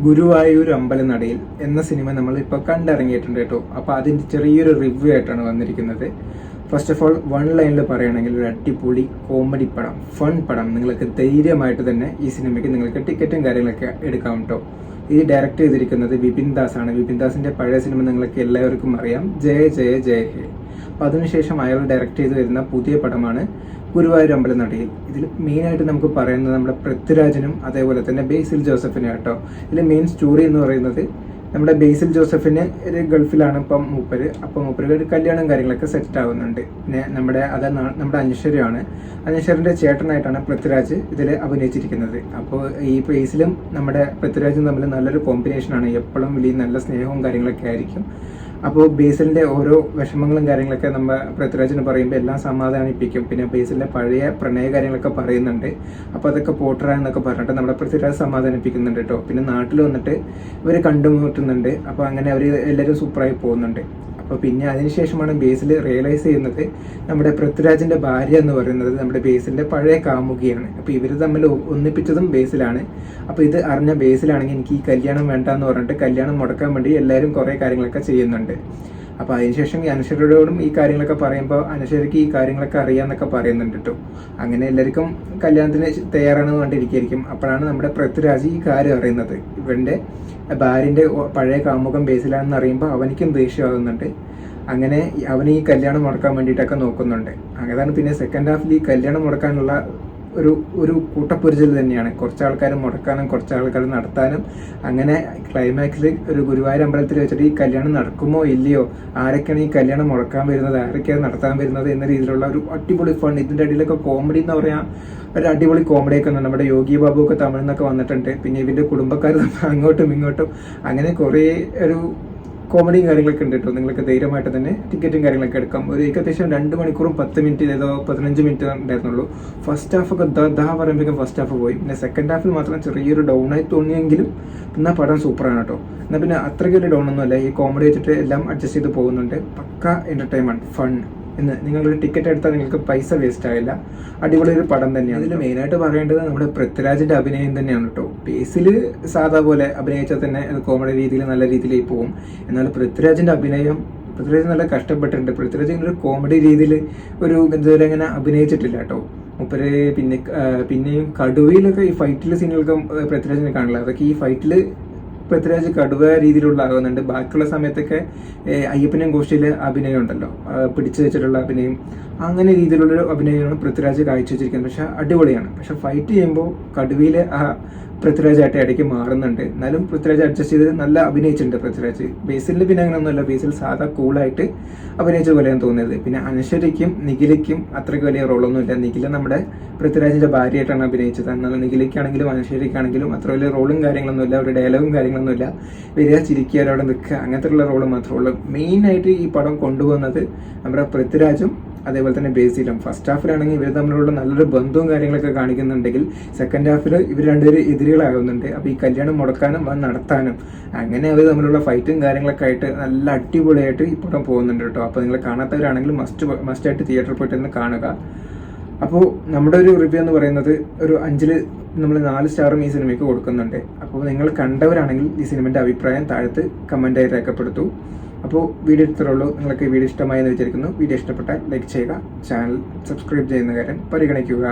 ഗുരുവായൂർ അമ്പലനടയിൽ എന്ന സിനിമ നമ്മൾ ഇപ്പോൾ കണ്ടിറങ്ങിയിട്ടുണ്ട് കേട്ടോ. അപ്പോൾ അതിൻ്റെ ചെറിയൊരു റിവ്യൂ ആയിട്ടാണ് വന്നിരിക്കുന്നത്. ഫസ്റ്റ് ഓഫ് ഓൾ വൺ ലൈനിൽ പറയുകയാണെങ്കിൽ ഒരു അടിപൊളി കോമഡി പടം, ഫൺ പടം. നിങ്ങൾക്ക് ധൈര്യമായിട്ട് തന്നെ ഈ സിനിമയ്ക്ക് നിങ്ങൾക്ക് ടിക്കറ്റും കാര്യങ്ങളൊക്കെ എടുക്കാം കേട്ടോ. ഇത് ഡയറക്റ്റ് ചെയ്തിരിക്കുന്നത് വിപിൻ ദാസ് ആണ്. വിപിൻ ദാസിന്റെ പഴയ സിനിമ നിങ്ങൾക്ക് എല്ലാവർക്കും അറിയാം, ജയ ജയ ജയ ഹേ. അപ്പോൾ അതിനുശേഷം അയാൾ ഡയറക്റ്റ് ചെയ്ത് വരുന്ന പുതിയ പടമാണ് ഗുരുവായൂർ അമ്പലനടയിൽ. ഇതിൽ മെയിനായിട്ട് നമുക്ക് പറയുന്നത് നമ്മുടെ പൃഥ്വിരാജിനും അതേപോലെ തന്നെ ബേസിൽ ജോസഫിനും കേട്ടോ. ഇതിൽ മെയിൻ സ്റ്റോറി എന്ന് പറയുന്നത് നമ്മുടെ ബേസിൽ ജോസഫിന് ഒരു ഗൾഫിലാണ് ഇപ്പം മൂപ്പര്. അപ്പം മൂപ്പര് ഒരു കല്യാണം കാര്യങ്ങളൊക്കെ സെറ്റ് ആവുന്നുണ്ട്. പിന്നെ നമ്മുടെ അനശ്വരയാണ്. അനശ്വരന്റെ ചേട്ടനായിട്ടാണ് പൃഥ്വിരാജ് ഇതിൽ അഭിനയിച്ചിരിക്കുന്നത്. അപ്പോൾ ഈ ബേസിലും നമ്മുടെ പൃഥ്വിരാജും തമ്മിൽ നല്ലൊരു കോമ്പിനേഷനാണ്. എപ്പോഴും വലിയ നല്ല സ്നേഹവും കാര്യങ്ങളൊക്കെ ആയിരിക്കും. അപ്പോൾ ബേസിലിന്റെ ഓരോ വിഷമങ്ങളും കാര്യങ്ങളൊക്കെ നമ്മൾ പൃഥ്വിരാജിന് പറയുമ്പോൾ എല്ലാം സമാധാനിപ്പിക്കും. പിന്നെ ബേസിലിന്റെ പഴയ പ്രണയ കാര്യങ്ങളൊക്കെ പറയുന്നുണ്ട്. അപ്പോൾ അതൊക്കെ പോട്ടറ എന്നൊക്കെ പറഞ്ഞിട്ട് നമ്മുടെ പൃഥ്വിരാജ് സമാധാനിപ്പിക്കുന്നുണ്ട് കേട്ടോ. പിന്നെ നാട്ടിൽ വന്നിട്ട് ഇവർ കണ്ടുമുട്ടുന്നുണ്ട്. അപ്പോൾ അങ്ങനെ അവർ എല്ലാവരും സൂപ്പറായി പോകുന്നുണ്ട്. അപ്പോൾ പിന്നെ അതിനുശേഷമാണ് ബേസിൽ റിയലൈസ് ചെയ്യുന്നത് നമ്മുടെ പൃഥ്വിരാജിന്റെ ഭാര്യ എന്ന് പറയുന്നത് നമ്മുടെ ബേസിലിന്റെ പഴയ കാമുകിയാണ്. അപ്പോൾ ഇവർ തമ്മിൽ ഒന്നിപ്പിച്ചതും ബേസിലാണ്. അപ്പോൾ ഇത് അറിഞ്ഞ ബേസിലാണെങ്കിൽ എനിക്ക് ഈ കല്യാണം വേണ്ട എന്ന് പറഞ്ഞിട്ട് കല്യാണം മുടക്കാൻ വേണ്ടി എല്ലാവരും കുറേ കാര്യങ്ങളൊക്കെ ചെയ്യുന്നുണ്ട്. അപ്പോൾ അതിനുശേഷം ഈ അനശ്വരയോടും ഈ കാര്യങ്ങളൊക്കെ പറയുമ്പോൾ അനശ്വരയ്ക്ക് ഈ കാര്യങ്ങളൊക്കെ അറിയാമെന്നൊക്കെ പറയുന്നുണ്ട് കേട്ടോ. അങ്ങനെ എല്ലാവർക്കും കല്യാണത്തിന് തയ്യാറാണെന്ന് കണ്ടിരിക്കുകയായിരിക്കും. അപ്പോഴാണ് നമ്മുടെ പൃഥ്വിരാജ് ഈ കാര്യം അറിയുന്നത്. ഇവന്റെ ഭാര്യന്റെ പഴയ കാമുകം ബേസിലാണെന്ന് അറിയുമ്പോൾ അവനിക്കും ദേഷ്യമാകുന്നുണ്ട്. അങ്ങനെ അവന് ഈ കല്യാണം മുടക്കാൻ വേണ്ടിയിട്ടൊക്കെ നോക്കുന്നുണ്ട്. അതാണ് പിന്നെ സെക്കൻഡ് ഹാഫിൽ ഈ കല്യാണം മുടക്കാനുള്ള ഒരു കൂട്ടപ്പൊരിച്ചൽ തന്നെയാണ്. കുറച്ച് ആൾക്കാർ മുടക്കാനും കുറച്ച് ആൾക്കാർ നടത്താനും. അങ്ങനെ ക്ലൈമാക്സിൽ ഒരു ഗുരുവായൂർ അമ്പലത്തിൽ വെച്ചിട്ട് ഈ കല്യാണം നടക്കുമോ ഇല്ലയോ, ആരൊക്കെയാണ് ഈ കല്യാണം മുടക്കാൻ വരുന്നത്, ആരൊക്കെയാണ് നടത്താൻ വരുന്നത് എന്ന രീതിയിലുള്ള ഒരു അടിപൊളി ഫണ്ട്. ഇതിന്റെ അടിയിലൊക്കെ കോമഡി എന്ന് പറയാം, ഒരു അടിപൊളി കോമഡിയൊക്കെ ഉണ്ട്. നമ്മുടെ യോഗി ബാബു ഒക്കെ തമിഴിൽ നിന്നൊക്കെ വന്നിട്ടുണ്ട്. പിന്നെ ഇവന്റെ കുടുംബക്കാർ അങ്ങോട്ടും ഇങ്ങോട്ടും അങ്ങനെ കുറേ ഒരു കോമഡിയും കാര്യങ്ങളൊക്കെ ഉണ്ട് കേട്ടോ. നിങ്ങൾക്ക് ധൈര്യമായിട്ട് തന്നെ ടിക്കറ്റും കാര്യങ്ങളൊക്കെ എടുക്കാം. ഒരു ഏകദേശം 2 മണിക്കൂറും 10 മിനിറ്റ് ഏതോ 15 മിനിറ്റ് ഉണ്ടായിരുന്നുള്ളൂ. ഫസ്റ്റ് ഹാഫൊക്കെ പറയുമ്പോഴേക്കും ഫസ്റ്റ് ഹാഫ് പോയി. പിന്നെ സെക്കൻഡ് ഹാഫിൽ മാത്രം ചെറിയൊരു ഡൗൺ ആയി തോന്നിയെങ്കിലും പിന്നെ പടം സൂപ്പറാണ് കേട്ടോ. എന്നാൽ പിന്നെ അത്രയ്ക്കൊരു ഡൗൺ ഒന്നുമല്ല. ഈ കോമഡി വെച്ചിട്ട് എല്ലാം അഡ്ജസ്റ്റ് ചെയ്ത് പോകുന്നുണ്ട്. പക്ക എന്റർടൈൻമെന്റ് ഫൺ. ഇന്ന് നിങ്ങളൊരു ടിക്കറ്റ് എടുത്താൽ നിങ്ങൾക്ക് പൈസ വേസ്റ്റ് ആവില്ല. അടിപൊളി ഒരു പടം തന്നെയാണ്. ഇതിൽ മെയിനായിട്ട് പറയേണ്ടത് നമ്മുടെ പൃഥ്വിരാജിന്റെ അഭിനയം തന്നെയാണ് കേട്ടോ. ബേസിൽ സാധാ പോലെ അഭിനയിച്ചാൽ തന്നെ കോമഡി രീതിയിൽ നല്ല രീതിയിൽ പോകും. എന്നാൽ പൃഥ്വിരാജ് നല്ല കഷ്ടപ്പെട്ടിട്ടുണ്ട്. പൃഥ്വിരാജ് ഇങ്ങനെ ഒരു കോമഡി രീതിയിൽ ഒരു ഇതുവരെ അങ്ങനെ അഭിനയിച്ചിട്ടില്ല കേട്ടോ. മൂപ്പര് പിന്നെയും കടുവയിലൊക്കെ ഈ ഫൈറ്റിലെ സീനുകൾക്ക് പൃഥ്വിരാജിനെ കാണില്ല. അതൊക്കെ ഈ ഫൈറ്റില് പൃഥ്വിരാജ് കടുവ രീതിയിലുള്ള ആകുന്നുണ്ട്. ബാക്കിയുള്ള സമയത്തൊക്കെ അയ്യപ്പനും ഗോഷ്ഠിയിലെ അഭിനയം ഉണ്ടല്ലോ, പിടിച്ചു വെച്ചിട്ടുള്ള അഭിനയം, അങ്ങനെ രീതിയിലുള്ളൊരു അഭിനയമാണ് പൃഥ്വിരാജ് കാഴ്ചവെച്ചിരിക്കുന്നത്. പക്ഷെ അടിപൊളിയാണ്. പക്ഷെ ഫൈറ്റ് ചെയ്യുമ്പോൾ കടുവയിലെ ആ പൃഥ്വിരാജായിട്ട് ഇടയ്ക്ക് മാറുന്നുണ്ട്. എന്നാലും പൃഥ്വിരാജ് അഡ്ജസ്റ്റ് ചെയ്ത് നല്ല അഭിനയിച്ചിട്ടുണ്ട് പൃഥ്വിരാജ്. ബേസിലിന് പിന്നെ അങ്ങനെയൊന്നുമല്ല, ബേസിൽ സാധാ കൂളായിട്ട് അഭിനയിച്ച പോലെയാണ് തോന്നിയത്. പിന്നെ അനശ്വരയ്ക്കും നിഖിലയ്ക്കും അത്രയ്ക്ക് വലിയ റോളൊന്നുമില്ല. നിഖില നമ്മുടെ പൃഥ്വിരാജിന്റെ ഭാര്യയായിട്ടാണ് അഭിനയിച്ചത്. എന്നാൽ നിഖിലയ്ക്കാണെങ്കിലും അനശ്വരയ്ക്കാണെങ്കിലും അത്ര വലിയ റോളും കാര്യങ്ങളൊന്നുമില്ല, ഒരു ഡയലോഗും കാര്യങ്ങളൊന്നുമില്ല. വരിക, ചിരിക്കുക, അവിടെ നിൽക്കുക, അങ്ങനത്തെ ഉള്ള റോള് മാത്രമേ ഉള്ളൂ. മെയിനായിട്ട് ഈ പടം കൊണ്ടുപോകുന്നത് നമ്മുടെ പൃഥ്വിരാജും അതേപോലെ തന്നെ ബേസിലും. ഫസ്റ്റ് ഹാഫിലാണെങ്കിൽ ഇവർ തമ്മിലുള്ള നല്ലൊരു ബന്ധവും കാര്യങ്ങളൊക്കെ കാണിക്കുന്നുണ്ടെങ്കിൽ സെക്കൻഡ് ഹാഫിൽ ഇവർ രണ്ടുപേരും എതിരുകളാകുന്നുണ്ട്. അപ്പോൾ ഈ കല്യാണം മുടക്കാനും അത് നടത്താനും അങ്ങനെ അവർ തമ്മിലുള്ള ഫൈറ്റും കാര്യങ്ങളൊക്കെ ആയിട്ട് നല്ല അടിപൊളിയായിട്ട് ഈ പടം പോകുന്നുണ്ട് കേട്ടോ. അപ്പോൾ നിങ്ങൾ കാണാത്തവരാണെങ്കിൽ മസ്റ്റായിട്ട് തിയേറ്ററിൽ പോയിട്ട് തന്നെ കാണുക. അപ്പോൾ നമ്മുടെ ഒരു റിവ്യൂ എന്ന് പറയുന്നത് ഒരു 5ൽ നമ്മൾ 4 സ്റ്റാറും ഈ സിനിമയ്ക്ക് കൊടുക്കുന്നുണ്ട്. അപ്പോൾ നിങ്ങൾ കണ്ടവരാണെങ്കിൽ ഈ സിനിമയുടെ അഭിപ്രായം താഴത്ത് കമൻ്റായി രേഖപ്പെടുത്തൂ. അപ്പോൾ വീഡിയോ ഇത്രയുള്ളൂ. നിങ്ങൾക്ക് വീഡിയോ ഇഷ്ടമായി എന്ന് വിചാരിക്കുന്നു. വീഡിയോ ഇഷ്ടപ്പെട്ടാൽ ലൈക്ക് ചെയ്യുക, ചാനൽ സബ്സ്ക്രൈബ് ചെയ്യുന്ന കാര്യം പരിഗണിക്കുക.